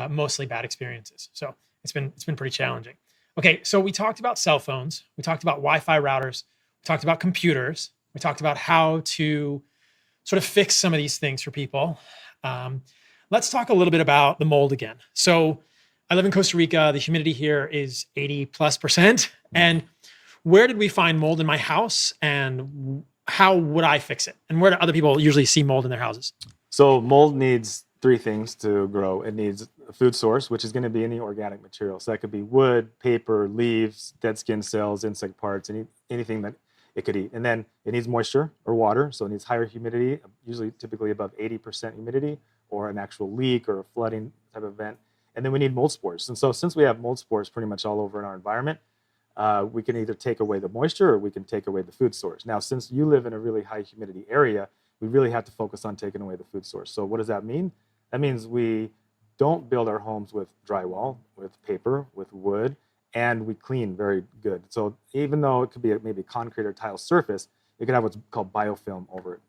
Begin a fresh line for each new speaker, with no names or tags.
mostly bad experiences. So it's been pretty challenging. Okay, so we talked about cell phones, we talked about Wi-Fi routers, we talked about computers, we talked about how to sort of fix some of these things for people. Um, let's talk a little bit about the mold again. So I live in Costa Rica. The humidity here is 80 plus percent. And where did we find mold in my house, and how would I fix it? And where do other people usually see mold in their houses?
So mold needs three things to grow. It needs a food source, which is going to be any organic material. So that could be wood, paper, leaves, dead skin cells, insect parts, anything that it could eat. And then it needs moisture or water. So it needs higher humidity, usually typically above 80% humidity, or an actual leak or a flooding type of event. And then we need mold spores. And so since we have mold spores pretty much all over in our environment, we can either take away the moisture or we can take away the food source. Now, since you live in a really high humidity area, we really have to focus on taking away the food source. So what does that mean? That means we don't build our homes with drywall, with paper, with wood, and we clean very good. So even though it could be maybe concrete or tile surface, it could have what's called biofilm over it.